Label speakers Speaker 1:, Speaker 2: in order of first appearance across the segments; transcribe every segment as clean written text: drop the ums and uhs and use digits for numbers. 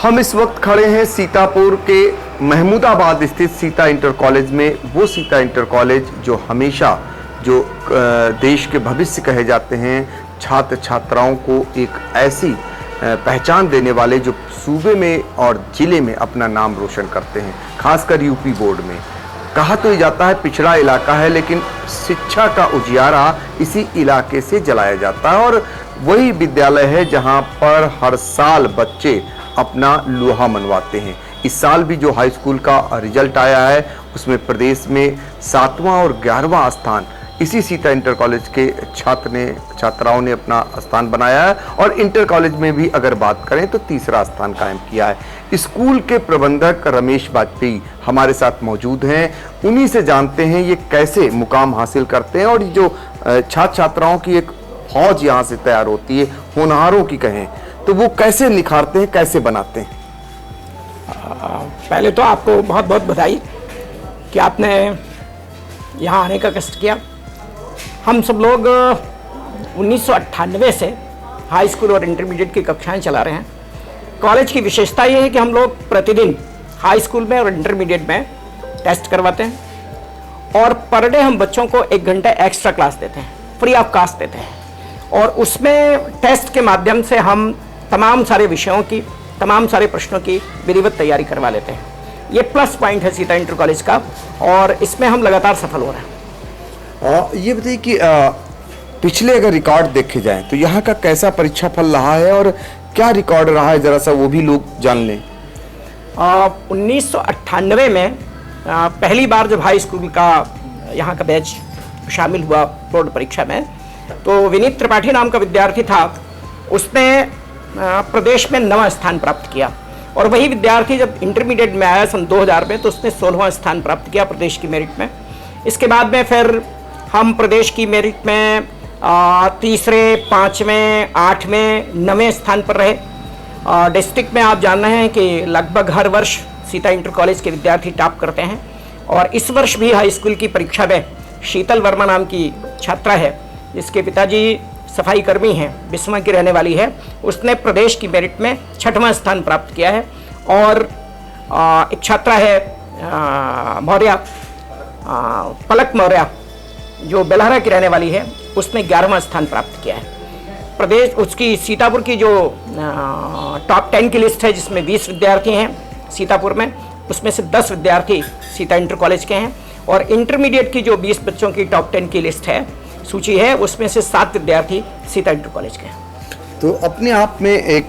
Speaker 1: हम इस वक्त खड़े हैं सीतापुर के महमूदाबाद स्थित सीता इंटर कॉलेज में। वो सीता इंटर कॉलेज जो हमेशा जो देश के भविष्य कहे जाते हैं, छात्र छात्राओं को एक ऐसी पहचान देने वाले जो सूबे में और जिले में अपना नाम रोशन करते हैं, खासकर यूपी बोर्ड में। कहा तो ये जाता है पिछड़ा इलाका है, लेकिन शिक्षा का उजियारा इसी इलाके से जलाया जाता है और वही विद्यालय है जहां पर हर साल बच्चे अपना लोहा मनवाते हैं। इस साल भी जो हाई स्कूल का रिजल्ट आया है उसमें प्रदेश में 7वां और 11वां स्थान इसी सीता इंटर कॉलेज के छात्राओं ने अपना स्थान बनाया है और इंटर कॉलेज में भी अगर बात करें तो 3रा स्थान कायम किया है। स्कूल के प्रबंधक रमेश वाजपेयी हमारे साथ मौजूद हैं। उन्हीं से जानते हैं ये कैसे मुकाम हासिल करते हैं और जो छात्र छात्राओं की एक फौज यहाँ से तैयार होती है, होनहारों की कहें तो वो कैसे निखारते हैं, कैसे बनाते हैं।
Speaker 2: पहले तो आपको बहुत बहुत बधाई कि आपने यहाँ आने का कष्ट किया। हम सब लोग 1998 से हाई स्कूल और इंटरमीडिएट की कक्षाएं चला रहे हैं। कॉलेज की विशेषता ये है कि हम लोग प्रतिदिन हाई स्कूल में और इंटरमीडिएट में टेस्ट करवाते हैं और पर डे हम बच्चों को 1 घंटा एक्स्ट्रा क्लास देते हैं, फ्री ऑफ कास्ट देते हैं। और उसमें टेस्ट के माध्यम से हम तमाम सारे विषयों की, तमाम सारे प्रश्नों की विधिवत तैयारी करवा लेते हैं। ये प्लस पॉइंट है सीता इंटर कॉलेज का और इसमें हम लगातार सफल हो रहे हैं।
Speaker 1: ये बताइए कि पिछले अगर रिकॉर्ड देखे जाएं तो यहाँ का कैसा परीक्षा फल रहा है और क्या रिकॉर्ड रहा है, जरा सा वो भी लोग जान लें।
Speaker 2: 1998 में पहली बार जब हाई स्कूल का यहाँ का बैच शामिल हुआ बोर्ड परीक्षा में, तो विनीत त्रिपाठी नाम का विद्यार्थी था। उसने प्रदेश में 9वां स्थान प्राप्त किया और वही विद्यार्थी जब इंटरमीडिएट में आया सन 2000 में तो उसने 16वां स्थान प्राप्त किया प्रदेश की मेरिट में। इसके बाद में फिर हम प्रदेश की मेरिट में 3रे, 5वें, 8वें, 9वें स्थान पर रहे। डिस्ट्रिक्ट में आप जान रहे हैं कि लगभग हर वर्ष सीता इंटर कॉलेज के विद्यार्थी टॉप करते हैं और इस वर्ष भी हाई स्कूल की परीक्षा में शीतल वर्मा नाम की छात्रा है, जिसके पिताजी सफाई कर्मी हैं, बिस्वा की रहने वाली है। उसने प्रदेश की मेरिट में 6वां स्थान प्राप्त किया है और एक छात्रा है मौर्य, पलक मौर्य, जो बेलहरा की रहने वाली है, उसने 11वां स्थान प्राप्त किया है। प्रदेश उसकी सीतापुर की जो टॉप 10 की लिस्ट है, जिसमें 20 विद्यार्थी हैं सीतापुर में, उसमें से 10 विद्यार्थी सीता इंटर कॉलेज के हैं और इंटरमीडिएट की जो 20 बच्चों की टॉप 10 की लिस्ट है, सूची है, उसमें से 7 विद्यार्थी सीता इंटर कॉलेज के हैं।
Speaker 1: तो अपने आप में एक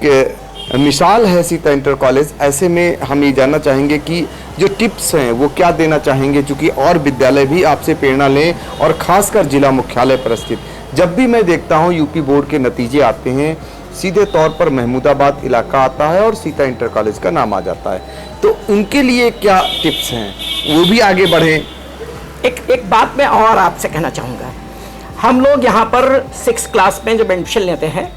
Speaker 1: मिसाल है सीता इंटर कॉलेज। ऐसे में हम ये जानना चाहेंगे कि जो टिप्स हैं वो क्या देना चाहेंगे, चूँकि और विद्यालय भी आपसे प्रेरणा लें और ख़ासकर जिला मुख्यालय पर स्थित। जब भी मैं देखता हूँ यूपी बोर्ड के नतीजे आते हैं, सीधे तौर पर महमूदाबाद इलाका आता है और सीता इंटर कॉलेज का नाम आ जाता है, तो उनके लिए क्या टिप्स हैं, वो भी आगे बढ़ें।
Speaker 2: एक बात मैं और आपसे कहना चाहूँगा। हम लोग यहाँ पर 6 क्लास में जब एडमिशन लेते हैं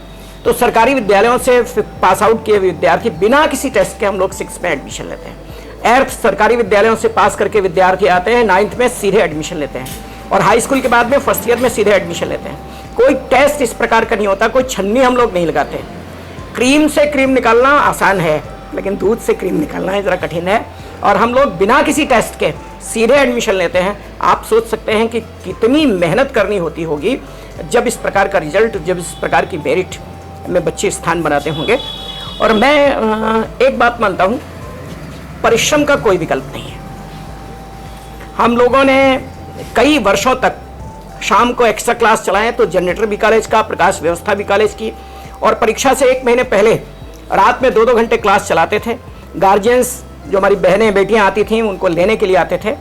Speaker 2: तो सरकारी विद्यालयों से पास आउट किए विद्यार्थी बिना किसी टेस्ट के हम लोग 6 में एडमिशन लेते हैं। एर्थ सरकारी विद्यालयों से पास करके विद्यार्थी आते हैं 9th में सीधे एडमिशन लेते हैं और हाई स्कूल के बाद में फर्स्ट ईयर में सीधे एडमिशन लेते हैं। कोई टेस्ट इस प्रकार का नहीं होता, कोई छन्नी हम लोग नहीं लगाते। क्रीम से क्रीम निकालना आसान है, लेकिन दूध से क्रीम निकालना है ज़रा कठिन है और हम लोग बिना किसी टेस्ट के सीधे एडमिशन लेते हैं। आप सोच सकते हैं कि कितनी मेहनत करनी होती होगी जब इस प्रकार का रिजल्ट, जब इस प्रकार की मेरिट में बच्चे स्थान बनाते होंगे। और मैं एक बात मानता हूँ, परिश्रम का कोई विकल्प नहीं है। हम लोगों ने कई वर्षों तक शाम को एक्स्ट्रा क्लास चलाएं तो जनरेटर भी कॉलेज का, प्रकाश व्यवस्था भी कॉलेज की, और परीक्षा से 1 महीने पहले रात में 2-2 घंटे क्लास चलाते थे। गार्जियंस जो हमारी बहनें बेटियां आती थीं उनको लेने के लिए आते थे।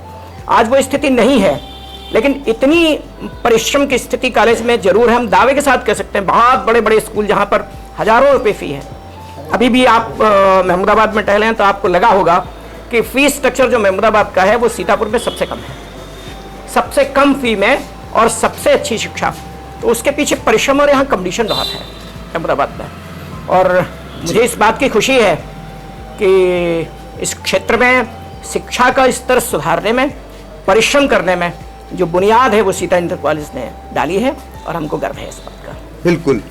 Speaker 2: आज वो स्थिति नहीं है, लेकिन इतनी परिश्रम की स्थिति कॉलेज में जरूर है। हम दावे के साथ कह सकते हैं बहुत बड़े बड़े स्कूल जहाँ पर हज़ारों रुपये फ़ी है। अभी भी आप महमूदाबाद में टहलें तो आपको लगा होगा कि फ़ी स्ट्रक्चर जो महमूदाबाद का है वो सीतापुर में सबसे कम है, सबसे कम फ़ी में और सबसे अच्छी शिक्षा। तो उसके पीछे परिश्रम और यहाँ कंपटीशन बहुत है महमूदाबाद में। और मुझे इस बात की खुशी है कि इस क्षेत्र में शिक्षा का स्तर सुधारने में, परिश्रम करने में जो बुनियाद है वो सीता इंटर कॉलेज ने डाली है और हमको गर्व है इस बात का।
Speaker 1: बिल्कुल,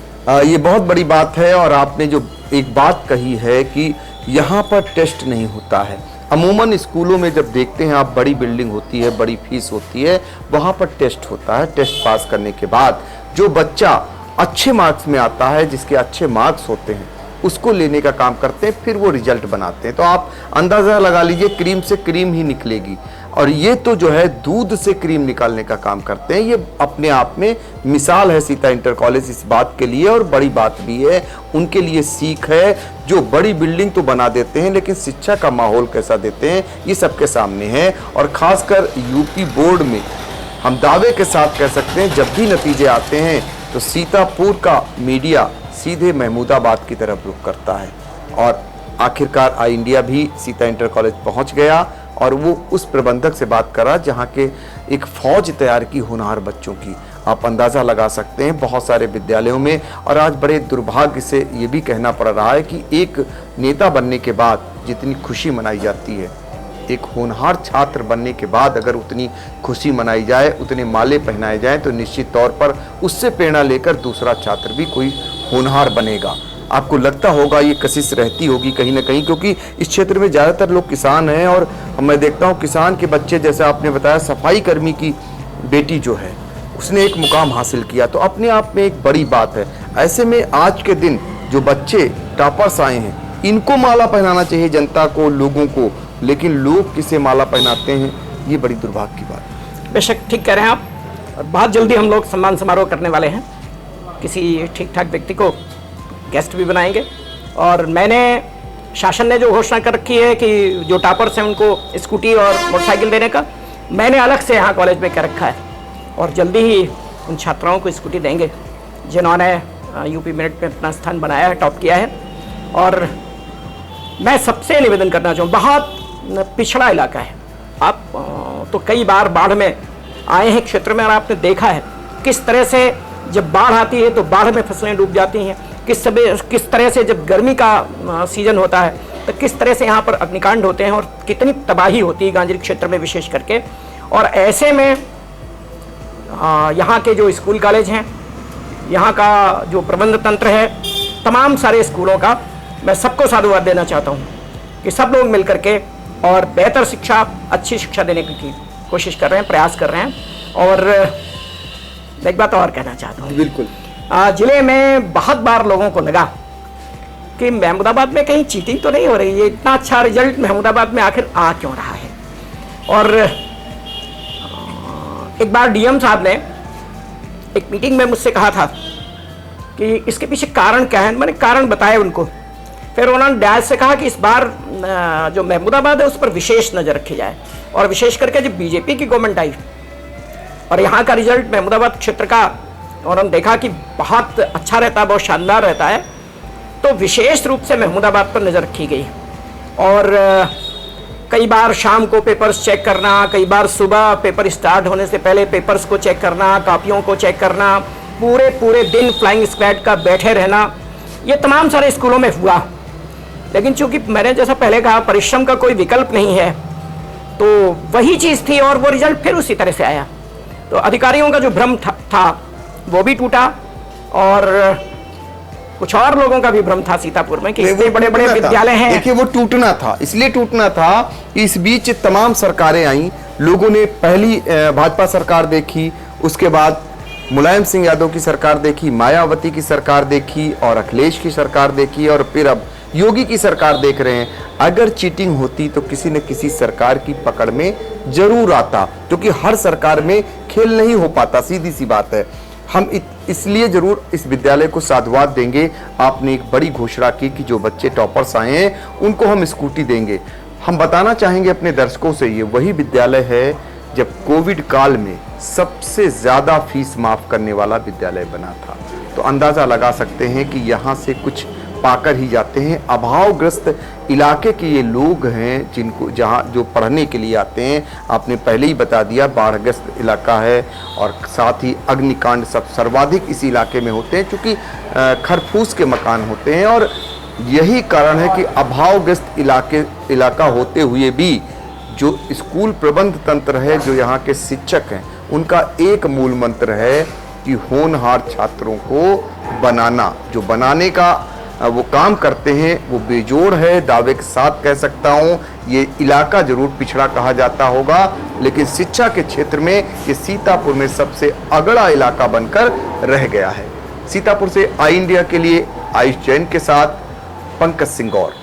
Speaker 1: ये बहुत बड़ी बात है। और आपने जो एक बात कही है कि यहाँ पर टेस्ट नहीं होता है। अमूमन स्कूलों में जब देखते हैं आप, बड़ी बिल्डिंग होती है, बड़ी फीस होती है, वहाँ पर टेस्ट होता है। टेस्ट पास करने के बाद जो बच्चा अच्छे मार्क्स में आता है, जिसके अच्छे मार्क्स होते हैं, उसको लेने का काम करते हैं, फिर वो रिजल्ट बनाते हैं। तो आप अंदाज़ा लगा लीजिए, क्रीम से क्रीम ही निकलेगी। और ये तो जो है दूध से क्रीम निकालने का काम करते हैं। ये अपने आप में मिसाल है सीता इंटर कॉलेज इस बात के लिए, और बड़ी बात भी है, उनके लिए सीख है। जो बड़ी बिल्डिंग तो बना देते हैं, लेकिन शिक्षा का माहौल कैसा देते हैं ये सबके सामने है। और ख़ासकर यूपी बोर्ड में हम दावे के साथ कह सकते हैं, जब भी नतीजे आते हैं तो सीतापुर का मीडिया सीधे महमूदाबाद की तरफ रुख करता है। और आखिरकार आई इंडिया भी सीता इंटर कॉलेज पहुंच गया, और वो उस प्रबंधक से बात करा जहां के एक फौज तैयार की होनहार बच्चों की। आप अंदाज़ा लगा सकते हैं बहुत सारे विद्यालयों में। और आज बड़े दुर्भाग्य से ये भी कहना पड़ रहा है कि एक नेता बनने के बाद जितनी खुशी मनाई जाती है, एक होनहार छात्र बनने के बाद अगर उतनी खुशी मनाई जाए, उतने माले पहनाए जाएं, तो निश्चित तौर पर उससे प्रेरणा लेकर दूसरा छात्र भी कोई होनहार बनेगा। आपको लगता होगा ये कशिश रहती होगी कहीं ना कहीं, क्योंकि इस क्षेत्र में ज़्यादातर लोग किसान हैं। और मैं देखता हूँ किसान के बच्चे, जैसे आपने बताया सफाई कर्मी की बेटी जो है, उसने एक मुकाम हासिल किया, तो अपने आप में एक बड़ी बात है। ऐसे में आज के दिन जो बच्चे टॉपर्स आए हैं, इनको माला पहनाना चाहिए जनता को, लोगों को, लेकिन लोग किसे माला पहनाते हैं, ये बड़ी दुर्भाग्य की बात है।
Speaker 2: बेशक ठीक कह रहे हैं आप। और बहुत जल्दी हम लोग सम्मान समारोह करने वाले हैं, किसी ठीक ठाक व्यक्ति को गेस्ट भी बनाएंगे। और मैंने, शासन ने जो घोषणा कर रखी है कि जो टॉपर्स हैं उनको स्कूटी और मोटरसाइकिल देने का, मैंने अलग से यहाँ कॉलेज में कर रखा है। और जल्दी ही उन छात्राओं को स्कूटी देंगे जिन्होंने यूपी मेरिट में अपना स्थान बनाया है, टॉप किया है। और मैं सबसे निवेदन करना चाहूँ, बहुत पिछड़ा इलाका है, आप तो कई बार बाढ़ में आए हैं क्षेत्र में, और आपने देखा है किस तरह से जब बाढ़ आती है तो बाढ़ में फसलें डूब जाती हैं, किस तरह से जब गर्मी का सीजन होता है तो किस तरह से यहाँ पर अग्निकांड होते हैं, और कितनी तबाही होती है गांजरी क्षेत्र में विशेष करके। और ऐसे में यहाँ के जो स्कूल कॉलेज हैं, यहाँ का जो प्रबंध तंत्र है, तमाम सारे स्कूलों का मैं सबको साधुवाद देना चाहता हूँ कि सब लोग मिल करके और बेहतर शिक्षा, अच्छी शिक्षा देने की कोशिश कर रहे हैं, प्रयास कर रहे हैं। और एक बात और कहना चाहता हूँ,
Speaker 1: बिल्कुल,
Speaker 2: जिले में बहुत बार लोगों को लगा कि महमूदाबाद में कहीं चीटिंग तो नहीं हो रही है, इतना अच्छा रिजल्ट महमूदाबाद में आखिर आ क्यों रहा है। और एक बार डीएम साहब ने एक मीटिंग में मुझसे कहा था कि इसके पीछे कारण क्या है। मैंने कारण बताए उनको। फिर उन्होंने डैश से कहा कि इस बार जो महमूदाबाद है उस पर विशेष नज़र रखी जाए, और विशेष करके जब बीजेपी की गवर्नमेंट आई और यहाँ का रिजल्ट महमूदाबाद क्षेत्र का, और हम देखा कि बहुत अच्छा रहता है, बहुत शानदार रहता है, तो विशेष रूप से महमूदाबाद पर नज़र रखी गई। और कई बार शाम को पेपर्स चेक करना, कई बार सुबह पेपर स्टार्ट होने से पहले पेपर्स को चेक करना, कापियों को चेक करना, पूरे दिन फ्लाइंग स्क्वाड का बैठे रहना, ये तमाम सारे स्कूलों में हुआ। लेकिन चूंकि मैंने जैसा पहले कहा, परिश्रम का कोई विकल्प नहीं है, तो वही चीज़ थी और वो रिजल्ट फिर उसी तरह से आया। तो अधिकारियों का जो भ्रम था वो भी टूटा, और कुछ और लोगों का भी भ्रम था सीतापुर में कि इतने बड़े बड़े विद्यालय हैं।
Speaker 1: देखिए, वो टूटना था, इसलिए टूटना था। इस बीच तमाम सरकारें आई, लोगों ने पहली भाजपा सरकार देखी, उसके बाद मुलायम सिंह यादव की सरकार देखी, मायावती की सरकार देखी, और अखिलेश की सरकार देखी, और फिर अब योगी की सरकार देख रहे हैं। अगर चीटिंग होती तो किसी न किसी सरकार की पकड़ में जरूर आता, क्योंकि हर सरकार में खेल नहीं हो पाता, सीधी सी बात है। हम इसलिए जरूर इस विद्यालय को साधुवाद देंगे। आपने एक बड़ी घोषणा की कि जो बच्चे टॉपर्स आए हैं उनको हम स्कूटी देंगे। हम बताना चाहेंगे अपने दर्शकों से, ये वही विद्यालय है जब कोविड काल में सबसे ज़्यादा फीस माफ़ करने वाला विद्यालय बना था। तो अंदाज़ा लगा सकते हैं कि यहाँ से कुछ पाकर ही जाते हैं। अभावग्रस्त इलाके के ये लोग हैं जिनको जहाँ जो पढ़ने के लिए आते हैं। आपने पहले ही बता दिया, बाढ़ग्रस्त इलाका है, और साथ ही अग्निकांड सब सर्वाधिक इस इलाके में होते हैं, क्योंकि खरफूस के मकान होते हैं। और यही कारण है कि अभावग्रस्त इलाका होते हुए भी जो स्कूल प्रबंध तंत्र है, जो यहाँ के शिक्षक हैं, उनका एक मूल मंत्र है कि होनहार छात्रों को बनाना। जो बनाने का वो काम करते हैं वो बेजोड़ है, दावे के साथ कह सकता हूँ। ये इलाका जरूर पिछड़ा कहा जाता होगा, लेकिन शिक्षा के क्षेत्र में ये सीतापुर में सबसे अगड़ा इलाका बनकर रह गया है। सीतापुर से आई इंडिया के लिए आयुष जैन के साथ पंकज सिंह गौर।